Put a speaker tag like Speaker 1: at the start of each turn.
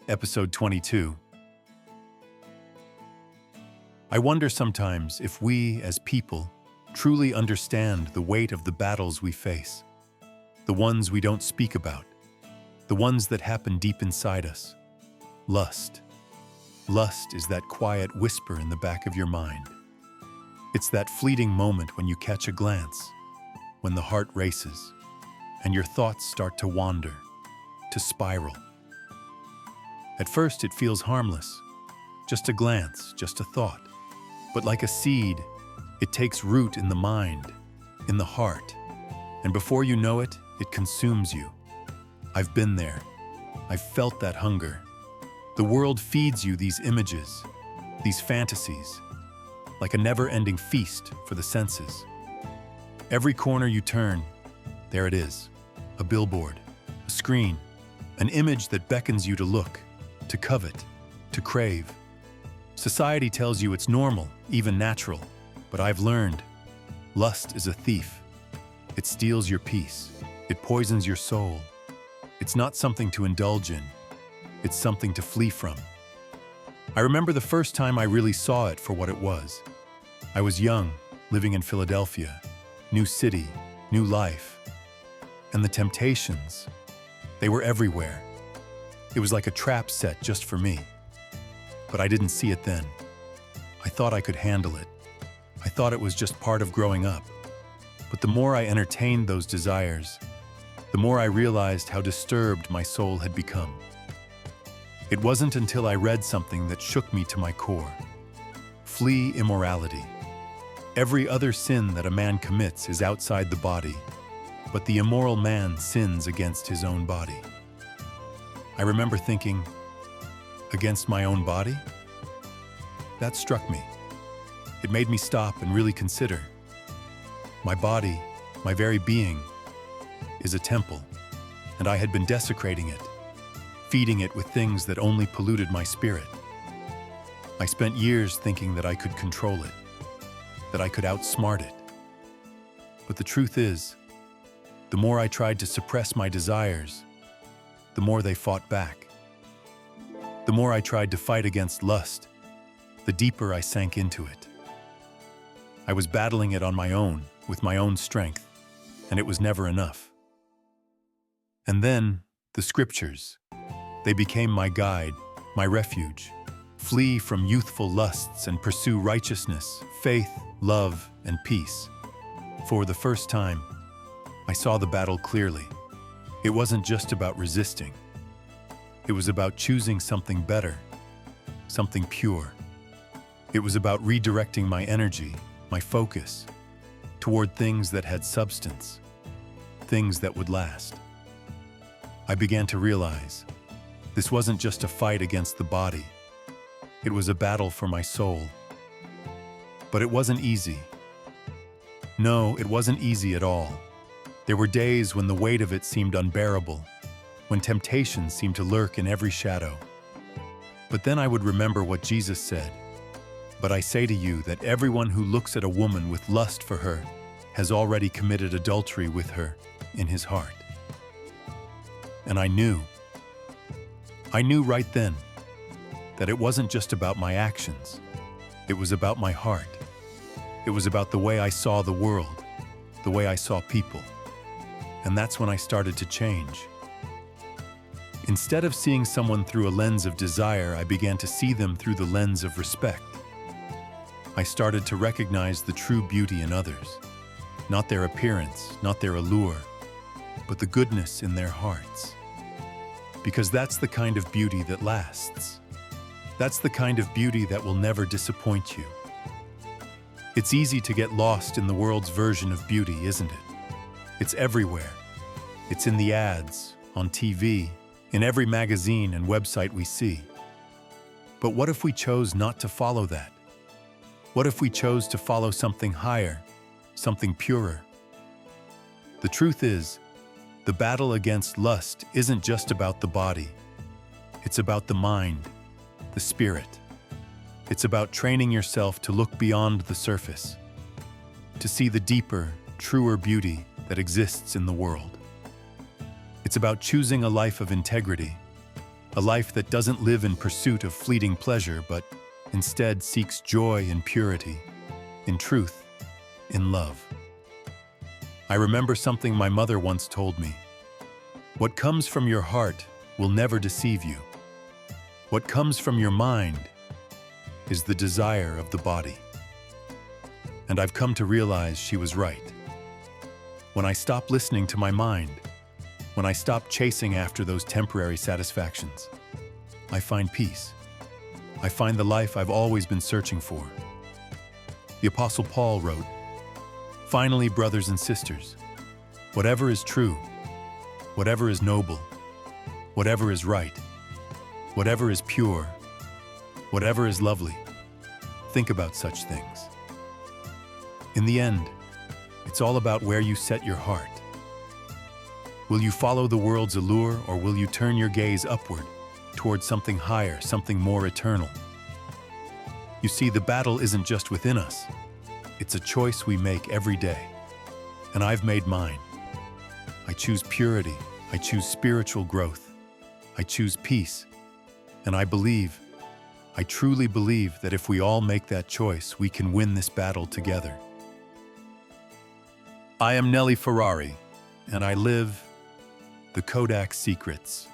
Speaker 1: Episode 22. I wonder sometimes if we, as people, truly understand the weight of the battles we face, the ones we don't speak about, the ones that happen deep inside us. Lust. Lust is that quiet whisper in the back of your mind. It's that fleeting moment when you catch a glance, when the heart races, and your thoughts start to wander, to spiral. At first, it feels harmless. Just a glance, just a thought. But like a seed, it takes root in the mind, in the heart. And before you know it, it consumes you. I've been there. I've felt that hunger. The world feeds you these images, these fantasies, like a never-ending feast for the senses. Every corner you turn, there it is. A billboard, a screen, an image that beckons you to look, to covet, to crave. Society tells you it's normal, even natural, but I've learned lust is a thief. It steals your peace. It poisons your soul. It's not something to indulge in. It's something to flee from. I remember the first time I really saw it for what it was. I was young, living in Philadelphia. New city, new life. And the temptations, they were everywhere. It was like a trap set just for me. But I didn't see it then. I thought I could handle it. I thought it was just part of growing up. But the more I entertained those desires, the more I realized how disturbed my soul had become. It wasn't until I read something that shook me to my core. Flee immorality. Every other sin that a man commits is outside the body, but the immoral man sins against his own body. I remember thinking, against my own body? That struck me. It made me stop and really consider. My body, my very being, is a temple, and I had been desecrating it, feeding it with things that only polluted my spirit. I spent years thinking that I could control it, that I could outsmart it. But the truth is, the more I tried to suppress my desires, the more they fought back. The more I tried to fight against lust, the deeper I sank into it. I was battling it on my own, with my own strength, and it was never enough. And then, the scriptures. They became my guide, my refuge. Flee from youthful lusts and pursue righteousness, faith, love, and peace. For the first time, I saw the battle clearly. It wasn't just about resisting. It was about choosing something better, something pure. It was about redirecting my energy, my focus, toward things that had substance, things that would last. I began to realize this wasn't just a fight against the body. It was a battle for my soul. But it wasn't easy. No, it wasn't easy at all. There were days when the weight of it seemed unbearable, when temptation seemed to lurk in every shadow. But then I would remember what Jesus said. But I say to you that everyone who looks at a woman with lust for her has already committed adultery with her in his heart. And I knew right then that it wasn't just about my actions. It was about my heart. It was about the way I saw the world, the way I saw people. And that's when I started to change. Instead of seeing someone through a lens of desire, I began to see them through the lens of respect. I started to recognize the true beauty in others, not their appearance, not their allure, but the goodness in their hearts. Because that's the kind of beauty that lasts. That's the kind of beauty that will never disappoint you. It's easy to get lost in the world's version of beauty, isn't it? It's everywhere. It's in the ads, on TV, in every magazine and website we see. But what if we chose not to follow that? What if we chose to follow something higher, something purer? The truth is, the battle against lust isn't just about the body. It's about the mind, the spirit. It's about training yourself to look beyond the surface, to see the deeper, truer beauty that exists in the world. It's about choosing a life of integrity, A life that doesn't live in pursuit of fleeting pleasure, but instead seeks joy in purity, in truth, in love. I remember something my mother once told me. What comes from your heart will never deceive you. What comes from your mind is the desire of the body. And I've come to realize she was right. When I stop listening to my mind, when I stop chasing after those temporary satisfactions, I find peace. I find the life I've always been searching for. The Apostle Paul wrote, "Finally, brothers and sisters, whatever is true, whatever is noble, whatever is right, whatever is pure, whatever is lovely, think about such things." In the end, it's all about where you set your heart. Will you follow the world's allure, or will you turn your gaze upward towards something higher, something more eternal? You see, the battle isn't just within us. It's a choice we make every day. And I've made mine. I choose purity. I choose spiritual growth. I choose peace. And I truly believe that if we all make that choice, we can win this battle together. I am Nelly Ferrari, and I live the Kodach secrets.